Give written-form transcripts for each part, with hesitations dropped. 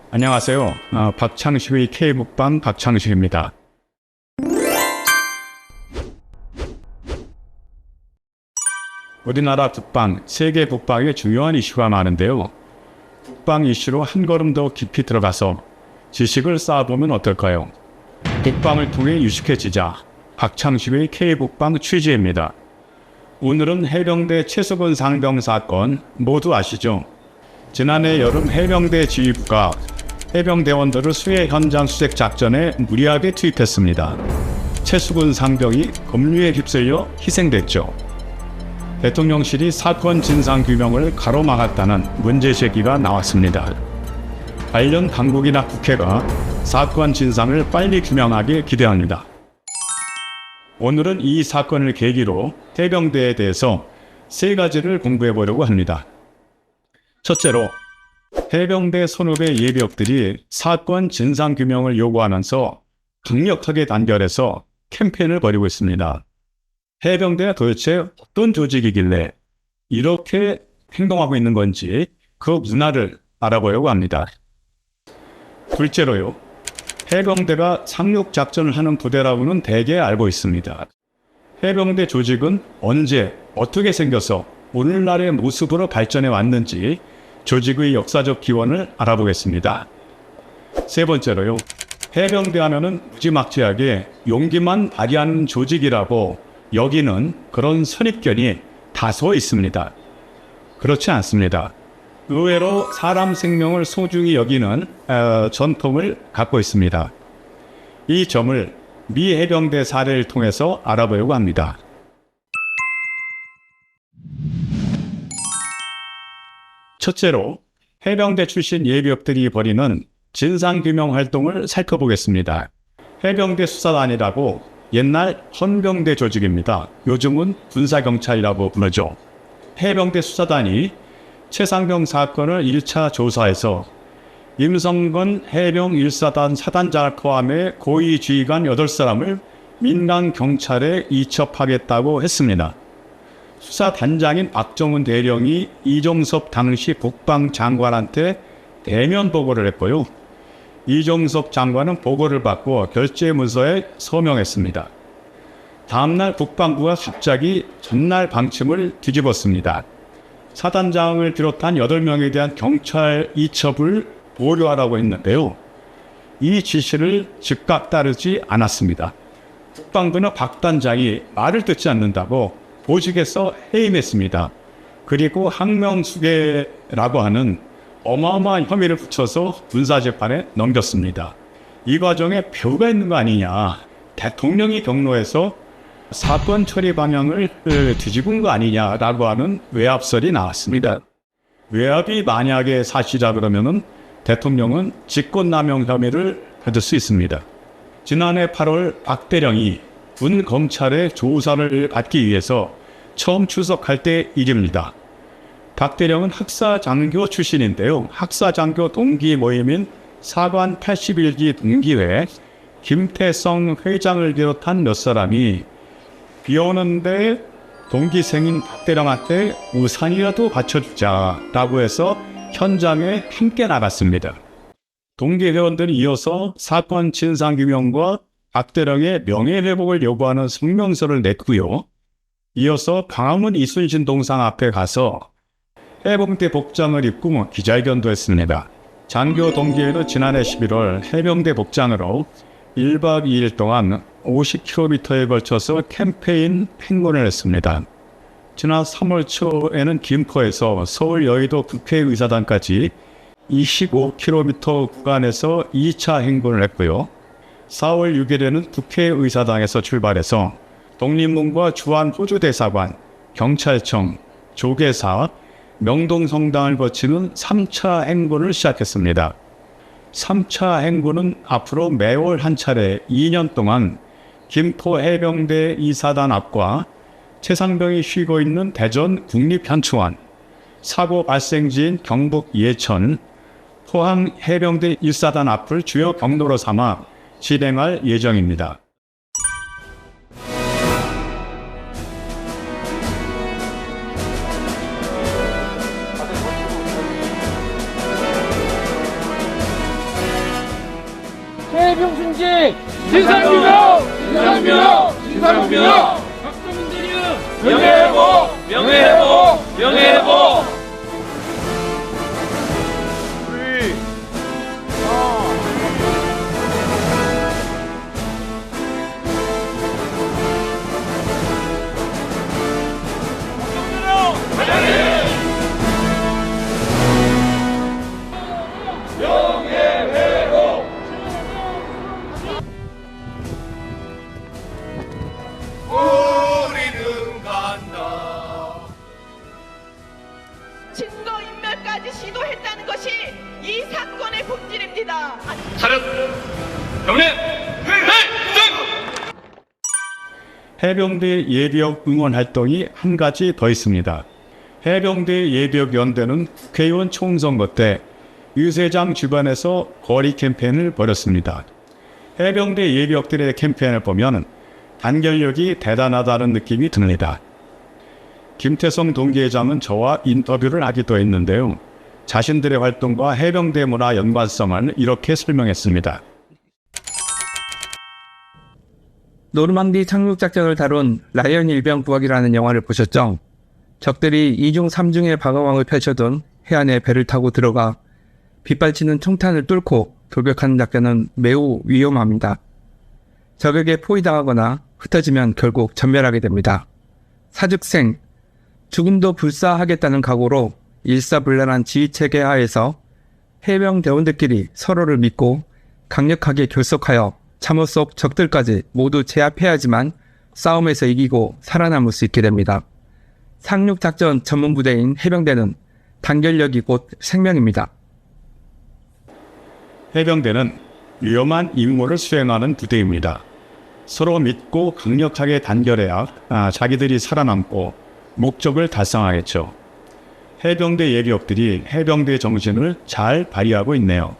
안녕하세요. 박창식의 K북방 박창식입니다. 우리나라 북방, 세계 북방에 중요한 이슈가 많은데요. 북방 이슈로 한 걸음 더 깊이 들어가서 지식을 쌓아보면 어떨까요? 북방을 통해 유식해지자. 박창식의 K북방 취재입니다. 오늘은 해병대 최수근 상병 사건 모두 아시죠? 지난해 여름 해병대 지휘부가 해병대원들을 수해 현장 수색 작전에 무리하게 투입했습니다. 최수근 상병이 급류에 휩쓸려 희생됐죠. 대통령실이 사건 진상규명을 가로막았다는 문제 제기가 나왔습니다. 관련 당국이나 국회가 사건 진상을 빨리 규명하길 기대합니다. 오늘은 이 사건을 계기로 해병대에 대해서 세 가지를 공부해 보려고 합니다. 첫째로, 해병대 선후배 예비역들이 사건 진상규명을 요구하면서 강력하게 단결해서 캠페인을 벌이고 있습니다. 해병대가 도대체 어떤 조직이길래 이렇게 행동하고 있는 건지 그 문화를 알아보려고 합니다. 둘째로요, 해병대가 상륙작전을 하는 부대라고는 대개 알고 있습니다. 해병대 조직은 언제, 어떻게 생겨서 오늘날의 모습으로 발전해 왔는지 조직의 역사적 기원을 알아보겠습니다. 세 번째로요, 해병대 하면은 무지막지하게 용기만 발휘하는 조직이라고 여기는 그런 선입견이 다소 있습니다. 그렇지 않습니다. 의외로 사람 생명을 소중히 여기는 전통을 갖고 있습니다. 이 점을 미 해병대 사례를 통해서 알아보려고 합니다. 첫째로, 해병대 출신 예비역들이 벌이는 진상규명 활동을 살펴보겠습니다. 해병대 수사단이라고 옛날 헌병대 조직입니다. 요즘은 군사경찰이라고 부르죠. 해병대 수사단이 최상병 사건을 1차 조사해서 임성근 해병 1사단 사단장을 포함해 고위 지휘관 8사람을 민간경찰에 이첩하겠다고 했습니다. 수사단장인 박정훈 대령이 이종섭 당시 국방장관한테 대면 보고를 했고요. 이종섭 장관은 보고를 받고 결재문서에 서명했습니다. 다음날 국방부가 갑자기 전날 방침을 뒤집었습니다. 사단장을 비롯한 8명에 대한 경찰 이첩을 보류하라고 했는데요. 이 지시를 즉각 따르지 않았습니다. 국방부는 박 단장이 말을 듣지 않는다고 보직에서 해임했습니다. 그리고 항명수괴라고 하는 어마어마한 혐의를 붙여서 군사재판에 넘겼습니다. 이 과정에 배후가 있는 거 아니냐, 대통령이 경로해서 사건 처리 방향을 뒤집은 거 아니냐라고 하는 외압설이 나왔습니다. 외압이 만약에 사실이라 그러면은 대통령은 직권남용 혐의를 받을 수 있습니다. 지난해 8월 박 대령이 군 검찰의 조사를 받기 위해서 처음 출석할 때 일입니다. 박 대령은 학사장교 출신인데요. 학사장교 동기 모임인 사관 81기 동기회 김태성 회장을 비롯한 몇 사람이 비 오는데 동기생인 박 대령한테 우산이라도 받쳐주자라고 해서 현장에 함께 나갔습니다. 동기회원들이 이어서 사건 진상규명과 박 대령의 명예회복을 요구하는 성명서를 냈고요. 이어서 광화문 이순신 동상 앞에 가서 해병대 복장을 입고 기자회견도 했습니다. 장교 동기회는 지난해 11월 해병대 복장으로 1박 2일 동안 50km에 걸쳐서 캠페인 행군을 했습니다. 지난 3월 초에는 김포에서 서울 여의도 국회의사당까지 25km 구간에서 2차 행군을 했고요. 4월 6일에는 국회의사당에서 출발해서 독립문과 주한 호주대사관, 경찰청, 조계사, 명동성당을 거치는 3차 행군을 시작했습니다. 3차 행군은 앞으로 매월 한 차례 2년 동안 김포 해병대 2사단 앞과 최상병이 쉬고 있는 대전 국립현충원, 사고 발생지인 경북 예천, 포항 해병대 1사단 앞을 주요 경로로 삼아 진행할 예정입니다. 정신! 진상규명! 진상규명! 진상규명! 명예회복! 명예회복! 명예회복! 증거인멸까지 시도했다는 것이 이 사건의 본질입니다. 차렷! 경례! 해병대 예비역 응원 활동이 한 가지 더 있습니다. 해병대 예비역 연대는 국회의원 총선거 때 유세장 주변에서 거리 캠페인을 벌였습니다. 해병대 예비역들의 캠페인을 보면 단결력이 대단하다는 느낌이 듭니다. 김태성 동기회장은 저와 인터뷰를 하기도 했는데요. 자신들의 활동과 해병대 문화 연관성을 이렇게 설명했습니다. 노르망디 착륙작전을 다룬 라이언 일병 부학이라는 영화를 보셨죠? 적들이 2중 3중의 방어망을 펼쳐둔 해안에 배를 타고 들어가 빗발치는 총탄을 뚫고 돌격하는 작전은 매우 위험합니다. 적에게 포위당하거나 흩어지면 결국 전멸하게 됩니다. 사즉생, 죽음도 불사하겠다는 각오로 일사불란한 지휘체계 하에서 해병대원들끼리 서로를 믿고 강력하게 결속하여 참호 속 적들까지 모두 제압해야지만 싸움에서 이기고 살아남을 수 있게 됩니다. 상륙작전 전문부대인 해병대는 단결력이 곧 생명입니다. 해병대는 위험한 임무를 수행하는 부대입니다. 서로 믿고 강력하게 단결해야 자기들이 살아남고 목적을 달성하겠죠. 해병대 예비역들이 해병대 정신을 잘 발휘하고 있네요.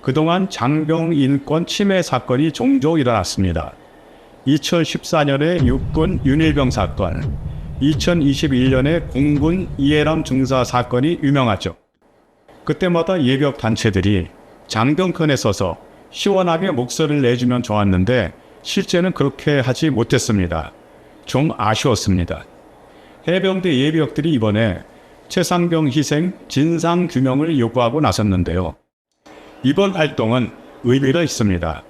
그동안 장병 인권 침해 사건이 종종 일어났습니다. 2014년에 육군 윤일병 사건, 2021년에 공군 이해람 중사 사건이 유명하죠. 그때마다 예비역 단체들이 장병편에 서서 시원하게 목소리를 내주면 좋았는데 실제는 그렇게 하지 못했습니다. 좀 아쉬웠습니다. 해병대 예비역들이 이번에 최상병 희생 진상규명을 요구하고 나섰는데요. 이번 활동은 의미가 있습니다.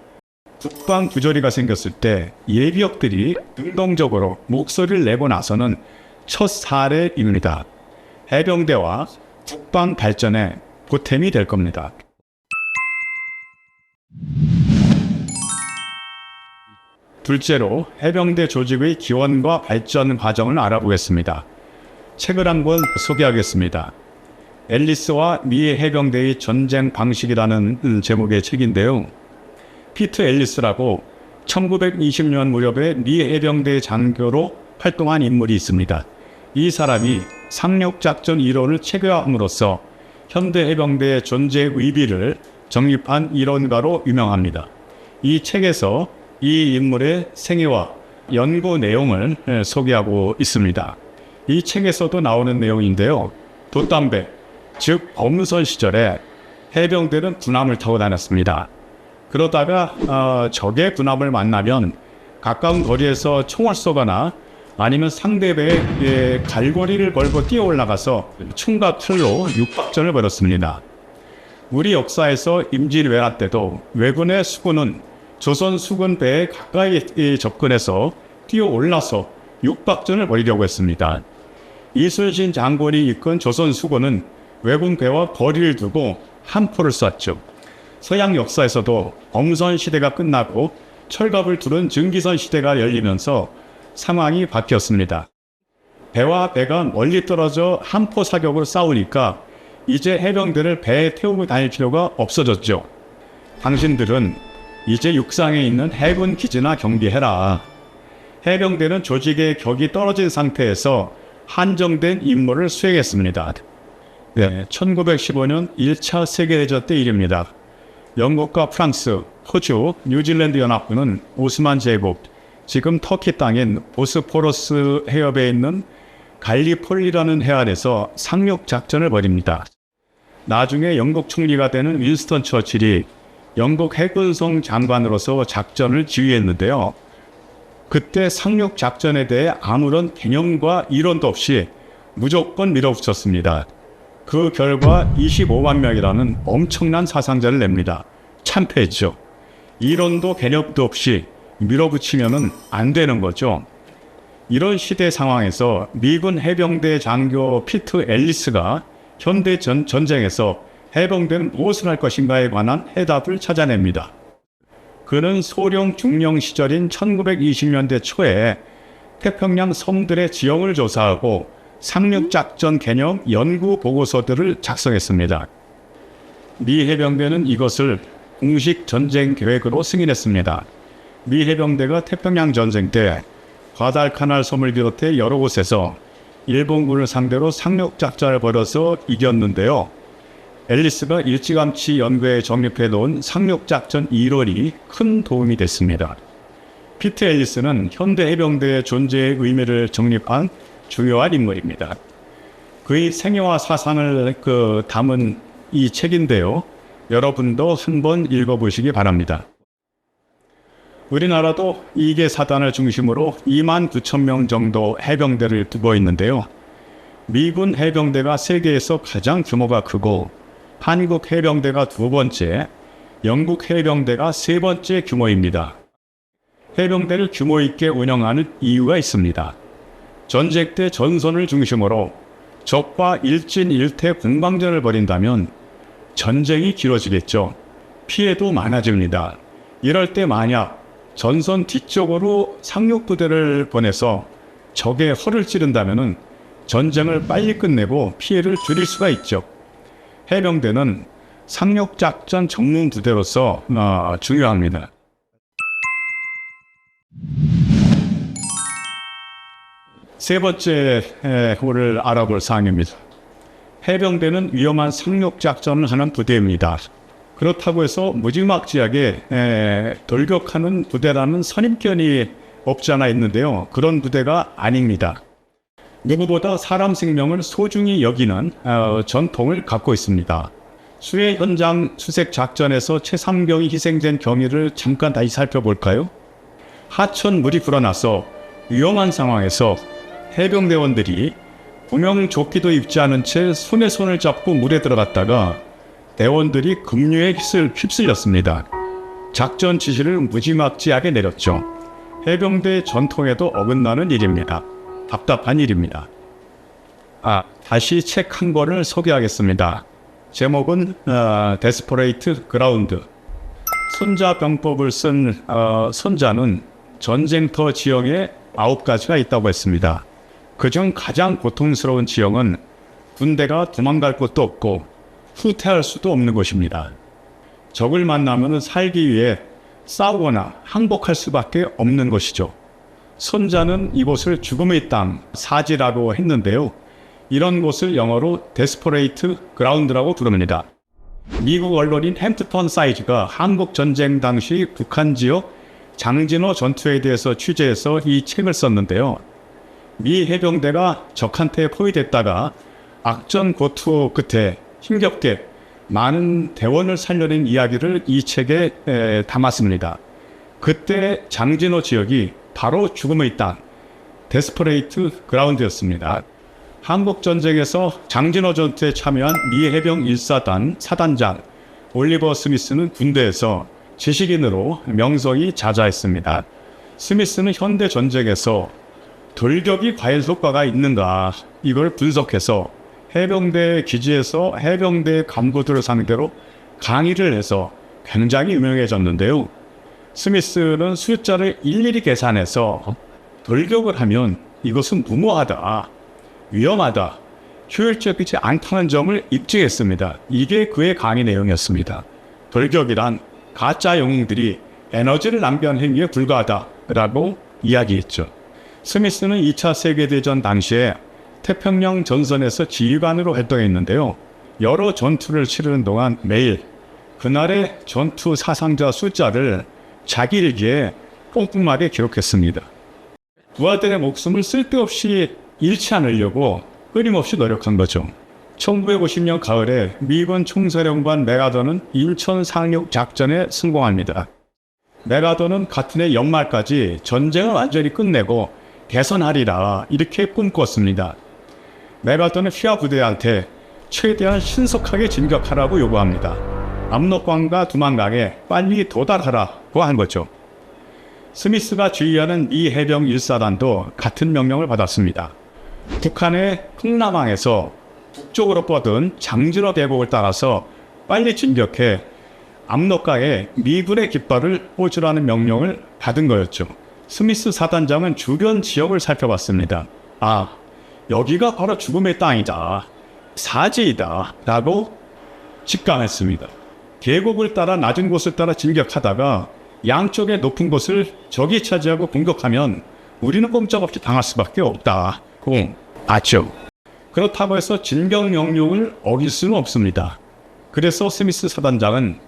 국방 부조리가 생겼을 때 예비역들이 능동적으로 목소리를 내고 나서는 첫 사례입니다. 해병대와 국방 발전에 보탬이 될 겁니다. 둘째로 해병대 조직의 기원과 발전 과정을 알아보겠습니다. 책을 한 권 소개하겠습니다. 앨리스와 미 해병대의 전쟁 방식이라는 제목의 책인데요. 피트 앨리스라고 1920년 무렵에 미 해병대 장교로 활동한 인물이 있습니다. 이 사람이 상륙작전 이론을 체계화함으로써 현대 해병대의 존재의 의미를 정립한 이론가로 유명합니다. 이 책에서 이 인물의 생애와 연구 내용을 소개하고 있습니다. 이 책에서도 나오는 내용인데요. 돛담배, 즉 범선 시절에 해병대는 군함을 타고 다녔습니다. 그러다가 적의 군함을 만나면 가까운 거리에서 총을 쏘거나 아니면 상대배에 갈고리를 걸고 뛰어 올라가서 총과 틀로 육박전을 벌였습니다. 우리 역사에서 임진왜란 때도 왜군의 수군은 조선 수군 배에 가까이 접근해서 뛰어 올라서 육박전을 벌이려고 했습니다. 이순신 장군이 이끈 조선 수군은 왜군 배와 거리를 두고 함포를 쐈죠. 서양 역사에서도 엄선 시대가 끝나고 철갑을 두른 증기선 시대가 열리면서 상황이 바뀌었습니다. 배와 배가 멀리 떨어져 함포 사격으로 싸우니까 이제 해병대를 배에 태우고 다닐 필요가 없어졌죠. 당신들은 이제 육상에 있는 해군 기지나 경비해라. 해병대는 조직의 격이 떨어진 상태에서 한정된 임무를 수행했습니다. 1915년 1차 세계대전 때 일입니다. 영국과 프랑스, 호주, 뉴질랜드 연합군은 오스만 제국, 지금 터키 땅인 보스포러스 해협에 있는 갈리폴리라는 해안에서 상륙작전을 벌입니다. 나중에 영국 총리가 되는 윈스턴 처칠이 영국 해군성 장관으로서 작전을 지휘했는데요. 그때 상륙 작전에 대해 아무런 개념과 이론도 없이 무조건 밀어붙였습니다. 그 결과 25만 명이라는 엄청난 사상자를 냅니다. 참패했죠. 이론도 개념도 없이 밀어붙이면 안 되는 거죠. 이런 시대 상황에서 미군 해병대 장교 피트 앨리스가 현대 전쟁에서 해병대는 무엇을 할 것인가에 관한 해답을 찾아냅니다. 그는 소령 중령 시절인 1920년대 초에 태평양 섬들의 지형을 조사하고 상륙작전 개념 연구 보고서들을 작성했습니다. 미 해병대는 이것을 공식 전쟁 계획으로 승인했습니다. 미 해병대가 태평양 전쟁 때 과달카날 섬을 비롯해 여러 곳에서 일본군을 상대로 상륙작전을 벌여서 이겼는데요. 앨리스가 일찌감치 연구에 정립해 놓은 상륙작전 이론이 큰 도움이 됐습니다. 피트 앨리스는 현대 해병대의 존재의 의미를 정립한 중요한 인물입니다. 그의 생애와 사상을 담은 이 책인데요. 여러분도 한번 읽어보시기 바랍니다. 우리나라도 2개 사단을 중심으로 2만 9천 명 정도 해병대를 두고 있는데요. 미군 해병대가 세계에서 가장 규모가 크고 한국 해병대가 두 번째, 영국 해병대가 세 번째 규모입니다. 해병대를 규모 있게 운영하는 이유가 있습니다. 전쟁 때 전선을 중심으로 적과 일진일퇴 공방전을 벌인다면 전쟁이 길어지겠죠. 피해도 많아집니다. 이럴 때 만약 전선 뒤쪽으로 상륙부대를 보내서 적의 허를 찌른다면 전쟁을 빨리 끝내고 피해를 줄일 수가 있죠. 해병대는 상륙작전 전문 부대로서 중요합니다. 세 번째 오늘 알아볼 사항입니다. 해병대는 위험한 상륙작전을 하는 부대입니다. 그렇다고 해서 무지막지하게 돌격하는 부대라는 선입견이 없지 않아 있는데요. 그런 부대가 아닙니다. 누구보다 사람 생명을 소중히 여기는 전통을 갖고 있습니다. 수해 현장 수색 작전에서 최삼경이 희생된 경위를 잠깐 다시 살펴볼까요? 하천 물이 불어나서 위험한 상황에서 해병대원들이 구명조끼도 입지 않은 채 손에 손을 잡고 물에 들어갔다가 대원들이 급류에 휩쓸렸습니다. 작전 지시를 무지막지하게 내렸죠. 해병대 전통에도 어긋나는 일입니다. 답답한 일입니다. 다시 책 한 권을 소개하겠습니다. 제목은 데스퍼레이트 그라운드. 손자병법을 쓴 손자는 전쟁터 지형에 9가지가 있다고 했습니다. 그중 가장 고통스러운 지형은 군대가 도망갈 곳도 없고 후퇴할 수도 없는 곳입니다. 적을 만나면 살기 위해 싸우거나 항복할 수밖에 없는 것이죠. 손자는 이곳을 죽음의 땅, 사지라고 했는데요. 이런 곳을 영어로 데스퍼레이트 그라운드라고 부릅니다. 미국 언론인 햄프턴 사이즈가 한국전쟁 당시 북한 지역 장진호 전투에 대해서 취재해서 이 책을 썼는데요. 미 해병대가 적한테 포위됐다가 악전 고투 끝에 힘겹게 많은 대원을 살려낸 이야기를 이 책에 담았습니다. 그때 장진호 지역이 바로 죽음의 땅, 데스퍼레이트 그라운드였습니다. 한국전쟁에서 장진호 전투에 참여한 미 해병 1사단 사단장 올리버 스미스는 군대에서 지식인으로 명성이 자자했습니다. 스미스는 현대 전쟁에서 돌격이 과연 효과가 있는가 이걸 분석해서 해병대 기지에서 해병대 간부들을 상대로 강의를 해서 굉장히 유명해졌는데요. 스미스는 숫자를 일일이 계산해서 돌격을 하면 이것은 무모하다, 위험하다, 효율적이지 않다는 점을 입증했습니다. 이게 그의 강의 내용이었습니다. 돌격이란 가짜 영웅들이 에너지를 낭비한 행위에 불과하다라고 이야기했죠. 스미스는 2차 세계대전 당시에 태평양 전선에서 지휘관으로 활동했는데요. 여러 전투를 치르는 동안 매일 그날의 전투 사상자 숫자를 자기 일기에 꼼꼼하게 기록했습니다. 부하들의 목숨을 쓸데없이 잃지 않으려고 끊임없이 노력한 거죠. 1950년 가을에 미군 총사령관 메가더는 인천 상륙 작전에 성공합니다. 메가더는 같은 해 연말까지 전쟁을 완전히 끝내고 개선하리라 이렇게 꿈꿨습니다. 메가더는 휘하 부대한테 최대한 신속하게 진격하라고 요구합니다. 압록강과 두만강에 빨리 도달하라고 한 거죠. 스미스가 지휘하는 미 해병 1사단도 같은 명령을 받았습니다. 북한의 흥남항에서 북쪽으로 뻗은 장진호 대곡을 따라서 빨리 진격해 압록강에 미군의 깃발을 꽂으라는 명령을 받은 거였죠. 스미스 사단장은 주변 지역을 살펴봤습니다. 아, 여기가 바로 죽음의 땅이다, 사지이다 라고 직감했습니다. 계곡을 따라 낮은 곳을 따라 진격하다가 양쪽의 높은 곳을 적이 차지하고 공격하면 우리는 꼼짝없이 당할 수밖에 없다고 아죠. 그렇다고 해서 진격 명령을 어길 수는 없습니다. 그래서 스미스 사단장은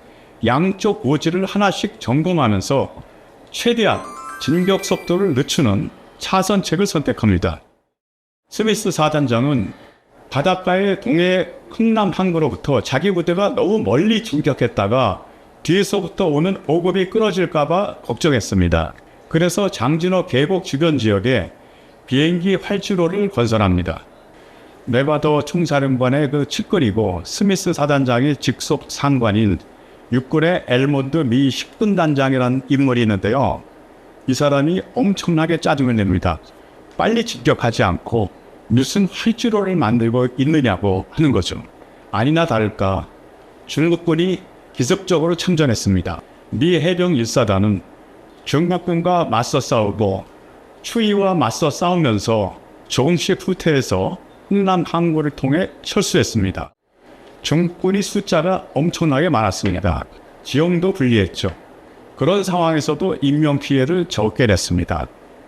양쪽 고지를 하나씩 점검하면서 최대한 진격 속도를 늦추는 차선책을 선택합니다. 스미스 사단장은 바닷가의 동해 흥남 항구로부터 자기 부대가 너무 멀리 진격했다가 뒤에서부터 오는 보급이 끊어질까봐 걱정했습니다. 그래서 장진호 계곡 주변 지역에 비행기 활주로를 건설합니다. 메가더 총사령관의 그 측근이고 스미스 사단장의 직속 상관인 육군의 엘몬드 미 10군 단장이라는 인물이 있는데요. 이 사람이 엄청나게 짜증을 냅니다. 빨리 진격하지 않고 무슨 활주로를 만들고 있느냐고 하는 거죠. 아니나 다를까 중국군이 기습적으로 참전했습니다. 미 해병 1사단은 중국군과 맞서 싸우고 추위와 맞서 싸우면서 조금씩 후퇴해서 흥남 항구를 통해 철수했습니다. 중국군이 숫자가 엄청나게 많았습니다. 지형도 불리했죠. 그런 상황에서도 인명피해를 적게 냈습니다.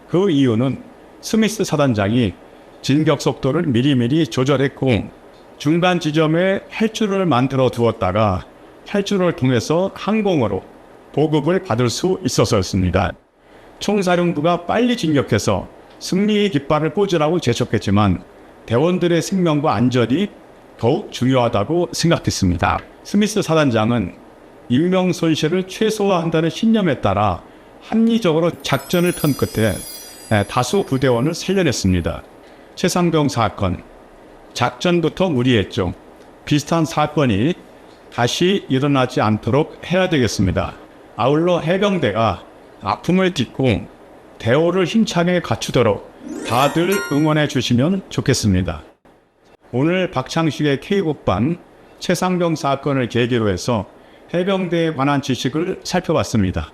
그 이유는 스미스 사단장이 진격 속도를 미리미리 조절했고 중간 지점에 활주로를 만들어 두었다가 활주로를 통해서 항공으로 보급을 받을 수 있어서였습니다. 총사령부가 빨리 진격해서 승리의 깃발을 꽂으라고 제촉했지만 대원들의 생명과 안전이 더욱 중요하다고 생각했습니다. 스미스 사단장은 인명 손실을 최소화한다는 신념에 따라 합리적으로 작전을 편 끝에 다수 부대원을 살려냈습니다. 최상병 사건, 작전부터 무리했죠. 비슷한 사건이 다시 일어나지 않도록 해야 되겠습니다. 아울러 해병대가 아픔을 딛고 대오를 힘차게 갖추도록 다들 응원해 주시면 좋겠습니다. 오늘 박창식의 K곡방 최상병 사건을 계기로 해서 해병대에 관한 지식을 살펴봤습니다.